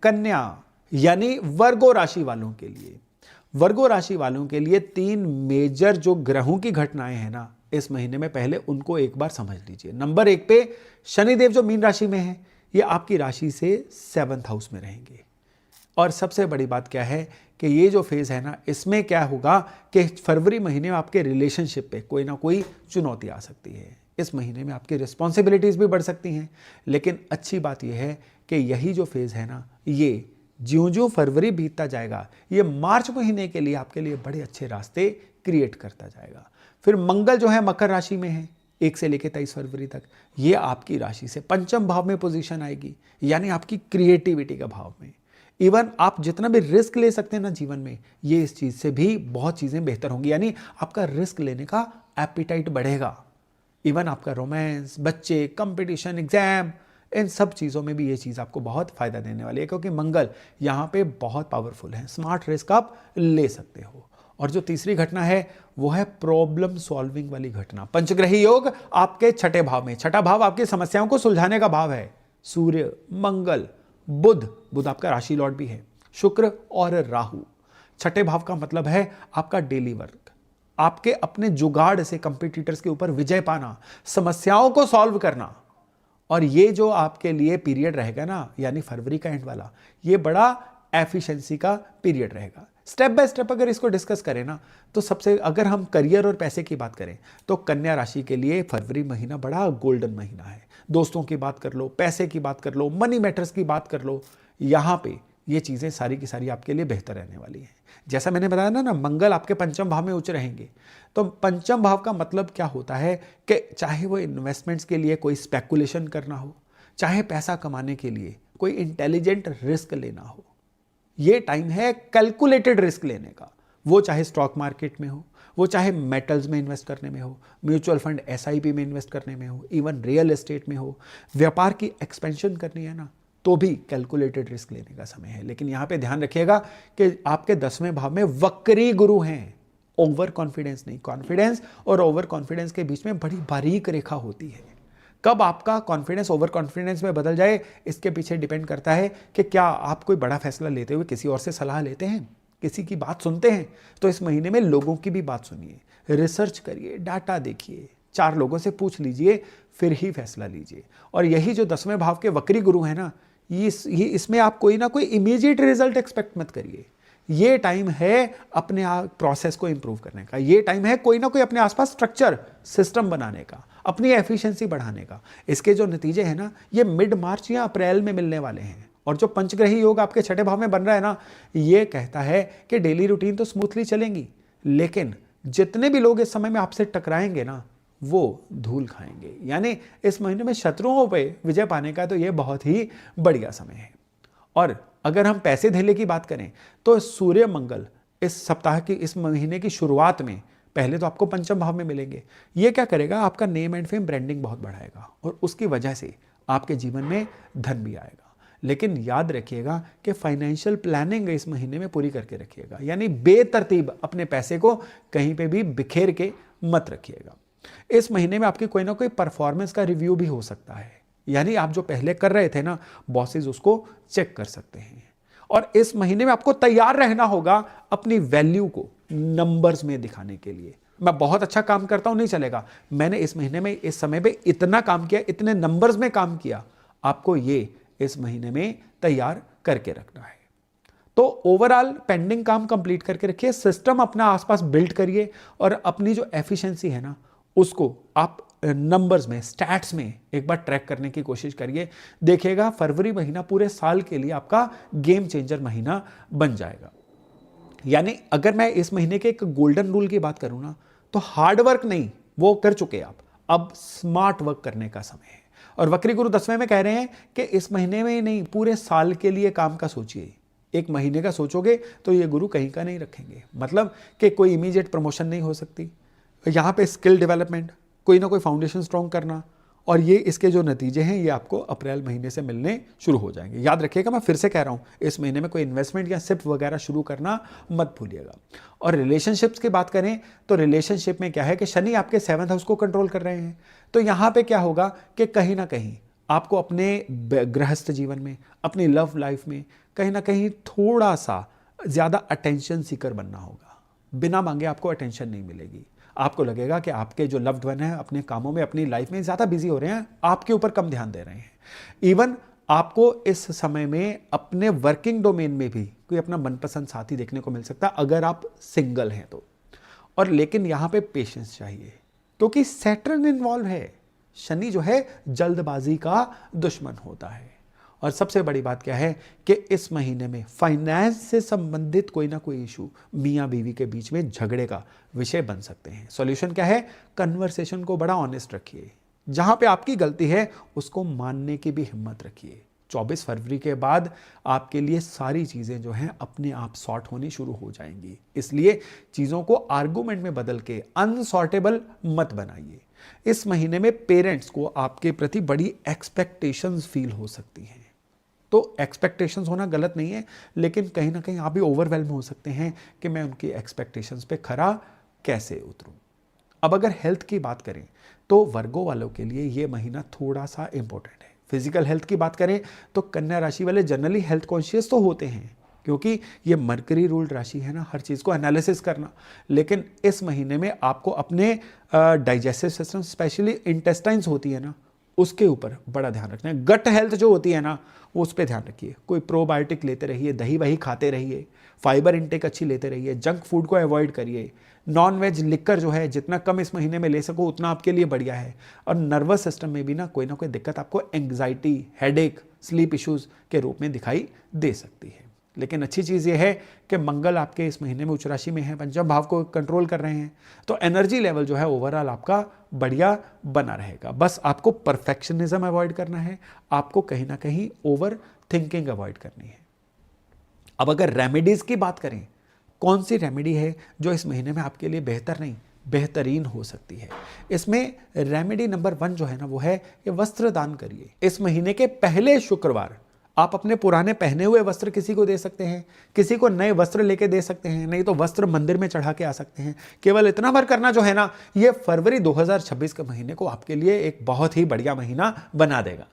कन्या यानी वर्गो राशि वालों के लिए, वर्गो राशि वालों के लिए 3 मेजर जो ग्रहों की घटनाएं हैं ना इस महीने में, पहले उनको एक बार समझ लीजिए। नंबर 1 पे शनिदेव जो मीन राशि में है, ये आपकी राशि से 7th हाउस में रहेंगे। और सबसे बड़ी बात क्या है कि ये जो फेज है ना, इसमें क्या होगा कि फरवरी महीने में आपके रिलेशनशिप पे कोई ना कोई चुनौती आ सकती है। इस महीने में आपकी रिस्पॉन्सिबिलिटीज भी बढ़ सकती हैं। लेकिन अच्छी बात यह है कि यही जो फेज है ना, ये ज्यों ज्यों फरवरी बीतता जाएगा, ये मार्च महीने के लिए आपके लिए बड़े अच्छे रास्ते क्रिएट करता जाएगा। फिर मंगल जो है मकर राशि में है 1 से लेकर 23 फरवरी तक, ये आपकी राशि से 5th भाव में पोजीशन आएगी, यानी आपकी क्रिएटिविटी का भाव में। इवन आप जितना भी रिस्क ले सकते हैं ना जीवन में, ये इस चीज से भी बहुत चीजें बेहतर होंगी, यानी आपका रिस्क लेने का एपिटाइट बढ़ेगा। इवन आपका रोमांस, बच्चे, कंपटीशन, एग्जाम, इन सब चीज़ों में भी ये चीज़ आपको बहुत फायदा देने वाली है, क्योंकि मंगल यहाँ पे बहुत पावरफुल है। स्मार्ट रिस्क आप ले सकते हो। और जो तीसरी घटना है वो है प्रॉब्लम सॉल्विंग वाली घटना। पंचग्रही योग आपके 6ठे भाव में, 6ठा भाव आपकी समस्याओं को सुलझाने का भाव है। सूर्य, मंगल, बुध आपका राशि लॉर्ड भी है, शुक्र और राहु। 6ठे भाव का मतलब है आपका डेली वर्क, आपके अपने जुगाड़ से कंपटीटर्स के ऊपर विजय पाना, समस्याओं को सॉल्व करना। और ये जो आपके लिए पीरियड रहेगा ना, यानी फरवरी का एंड वाला, ये बड़ा एफिशिएंसी का पीरियड रहेगा। स्टेप बाय स्टेप अगर इसको डिस्कस करें ना, तो सबसे अगर हम करियर और पैसे की बात करें तो कन्या राशि के लिए फरवरी महीना बड़ा गोल्डन महीना है। दोस्तों की बात कर लो, पैसे की बात कर लो, मनी मैटर्स की बात कर लो, यहाँ पे ये चीज़ें सारी की सारी आपके लिए बेहतर रहने वाली हैं। जैसा मैंने बताया ना, मंगल आपके 5th भाव में उच्च रहेंगे। तो 5th भाव का मतलब क्या होता है कि चाहे वो इन्वेस्टमेंट्स के लिए कोई स्पेकुलेशन करना हो, चाहे पैसा कमाने के लिए कोई इंटेलिजेंट रिस्क लेना हो, ये टाइम है कैलकुलेटेड रिस्क लेने का। वो चाहे स्टॉक मार्केट में हो, वो चाहे मेटल्स में इन्वेस्ट करने में हो, म्यूचुअल फंड SIP में इन्वेस्ट करने में हो, इवन रियल एस्टेट में हो, व्यापार की एक्सपेंशन करनी है ना, तो भी कैलकुलेटेड रिस्क लेने का समय है। लेकिन यहाँ पे ध्यान रखिएगा कि आपके 10वें भाव में वक्री गुरु हैं। ओवर कॉन्फिडेंस नहीं, कॉन्फिडेंस और ओवर कॉन्फिडेंस के बीच में बड़ी बारीक रेखा होती है। कब आपका कॉन्फिडेंस ओवर कॉन्फिडेंस में बदल जाए, इसके पीछे डिपेंड करता है कि क्या आप कोई बड़ा फैसला लेते हुए किसी और से सलाह लेते हैं, किसी की बात सुनते हैं। तो इस महीने में लोगों की भी बात सुनिए, रिसर्च करिए, डाटा देखिए, 4 लोगों से पूछ लीजिए, फिर ही फैसला लीजिए। और यही जो 10वें भाव के वक्री गुरु है ना, इसमें आप कोई ना कोई इमीडिएट रिजल्ट एक्सपेक्ट मत करिए। ये टाइम है अपने प्रोसेस को इंप्रूव करने का, ये टाइम है कोई ना कोई अपने आसपास स्ट्रक्चर सिस्टम बनाने का, अपनी एफिशिएंसी बढ़ाने का। इसके जो नतीजे हैं ना, ये मिड मार्च या अप्रैल में मिलने वाले हैं। और जो पंचग्रही योग आपके 6ठे भाव में बन रहा है ना, ये कहता है कि डेली रूटीन तो स्मूथली चलेंगी, लेकिन जितने भी लोग इस समय में आपसे टकराएंगे ना, वो धूल खाएंगे। यानी इस महीने में शत्रुओं पे विजय पाने का तो ये बहुत ही बढ़िया समय है। और अगर हम पैसे धेले की बात करें तो सूर्य मंगल इस सप्ताह की, इस महीने की शुरुआत में पहले तो आपको 5th भाव में मिलेंगे। ये क्या करेगा, आपका नेम एंड फेम ब्रांडिंग बहुत बढ़ाएगा और उसकी वजह से आपके जीवन में धन भी आएगा। लेकिन याद रखिएगा कि फाइनेंशियल प्लानिंग इस महीने में पूरी करके रखिएगा, यानी बेतरतीब अपने पैसे को कहीं पे भी बिखेर के मत रखिएगा। इस महीने में आपकी कोई ना कोई परफॉर्मेंस का रिव्यू भी हो सकता है, यानी आप जो पहले कर रहे थे ना, बॉसेस उसको चेक कर सकते हैं। और इस महीने में आपको तैयार रहना होगा अपनी वैल्यू को नंबर्स में दिखाने के लिए। मैं बहुत अच्छा काम करता हूं नहीं चलेगा, मैंने इस महीने में इस समय पे इतना काम किया, इतने नंबर्स में काम किया, आपको ये इस महीने में तैयार करके रखना है। तो ओवरऑल पेंडिंग काम कंप्लीट करके रखिए, सिस्टम अपना आसपास बिल्ड करिए और अपनी जो एफिशिएंसी है ना, उसको आप नंबर्स में, स्टैट्स में एक बार ट्रैक करने की कोशिश करिए। देखिएगा फरवरी महीना पूरे साल के लिए आपका गेम चेंजर महीना बन जाएगा। यानी अगर मैं इस महीने के एक गोल्डन रूल की बात करूं ना, तो हार्ड वर्क नहीं, वो कर चुके आप, अब स्मार्ट वर्क करने का समय है। और वक्री गुरु 10वें में कह रहे हैं कि इस महीने में नहीं, पूरे साल के लिए काम का सोचिए। एक महीने का सोचोगे तो ये गुरु कहीं का नहीं रखेंगे, मतलब कि कोई इमीडिएट प्रमोशन नहीं हो सकती। यहाँ पे स्किल डेवलपमेंट, कोई ना कोई फाउंडेशन स्ट्रॉन्ग करना, और ये इसके जो नतीजे हैं ये आपको अप्रैल महीने से मिलने शुरू हो जाएंगे। याद रखिएगा, मैं फिर से कह रहा हूँ, इस महीने में कोई इन्वेस्टमेंट या सिप वगैरह शुरू करना मत भूलिएगा। और रिलेशनशिप्स की बात करें तो रिलेशनशिप में क्या है कि शनि आपके 7th हाउस को कंट्रोल कर रहे हैं। तो यहाँ पे क्या होगा कि कहीं ना कहीं आपको अपने गृहस्थ जीवन में, अपनी लव लाइफ में कहीं ना कहीं थोड़ा सा ज़्यादा अटेंशन सीकर बनना होगा। बिना मांगे आपको अटेंशन नहीं मिलेगी। आपको लगेगा कि आपके जो लव्ड वन है अपने कामों में, अपनी लाइफ में ज़्यादा बिजी हो रहे हैं, आपके ऊपर कम ध्यान दे रहे हैं। इवन आपको इस समय में अपने वर्किंग डोमेन में भी कोई अपना मनपसंद साथी देखने को मिल सकता है अगर आप सिंगल हैं तो। और लेकिन यहां पे पेशेंस चाहिए क्योंकि सैटर्न इन्वॉल्व है। शनि जो है जल्दबाजी का दुश्मन होता है। और सबसे बड़ी बात क्या है कि इस महीने में फाइनेंस से संबंधित कोई ना कोई इशू मियाँ बीवी के बीच में झगड़े का विषय बन सकते हैं। सॉल्यूशन क्या है? कन्वर्सेशन को बड़ा ऑनेस्ट रखिए। जहां पे आपकी गलती है उसको मानने की भी हिम्मत रखिए। 24 फरवरी के बाद आपके लिए सारी चीज़ें जो हैं अपने आप सॉर्ट होनी शुरू हो जाएंगी। इसलिए चीज़ों को आर्गुमेंट में बदल के अनसॉर्टेबल मत बनाइए। इस महीने में पेरेंट्स को आपके प्रति बड़ी एक्सपेक्टेशंस फील हो सकती हैं। तो एक्सपेक्टेशंस होना गलत नहीं है, लेकिन कहीं ना कहीं आप भी ओवरवेल्म हो सकते हैं कि मैं उनकी एक्सपेक्टेशंस पे खरा कैसे उतरूं। अब अगर हेल्थ की बात करें तो वर्गो वालों के लिए ये महीना थोड़ा सा इंपॉर्टेंट है। फिजिकल हेल्थ की बात करें तो कन्या राशि वाले जनरली हेल्थ कॉन्शियस तो होते हैं क्योंकि ये मरकरी रूल्ड राशि है ना, हर चीज़ को एनालिसिस करना। लेकिन इस महीने में आपको अपने डाइजेस्टिव सिस्टम, स्पेशली इंटेस्टाइन्स होती है ना, उसके ऊपर बड़ा ध्यान रखना है। गट हेल्थ जो होती है ना, वो उस पर ध्यान रखिए। कोई प्रोबायोटिक लेते रहिए, दही वही खाते रहिए, फाइबर इंटेक अच्छी लेते रहिए, जंक फूड को अवॉइड करिए। नॉन वेज लिकर जो है जितना कम इस महीने में ले सको उतना आपके लिए बढ़िया है। और नर्वस सिस्टम में भी ना कोई दिक्कत आपको एंग्जाइटी, हेडेक, स्लीप इश्यूज के रूप में दिखाई दे सकती है। लेकिन अच्छी चीज़ यह है कि मंगल आपके इस महीने में उच्च राशि में है, पंचम भाव को कंट्रोल कर रहे हैं, तो एनर्जी लेवल जो है ओवरऑल आपका बढ़िया बना रहेगा। बस आपको परफेक्शनिज्म अवॉइड करना है, आपको कहीं ना कहीं ओवर थिंकिंग अवॉइड करनी है। अब अगर रेमेडीज की बात करें, कौन सी रेमेडी है जो इस महीने में आपके लिए बेहतर नहीं बेहतरीन हो सकती है? इसमें रेमेडी नंबर 1 जो है ना, वो है कि वस्त्र दान करिए। इस महीने के पहले शुक्रवार आप अपने पुराने पहने हुए वस्त्र किसी को दे सकते हैं, किसी को नए वस्त्र लेके दे सकते हैं, नहीं तो वस्त्र मंदिर में चढ़ा के आ सकते हैं। केवल इतना भर करना जो है ना, ये फरवरी 2026 के महीने को आपके लिए एक बहुत ही बढ़िया महीना बना देगा।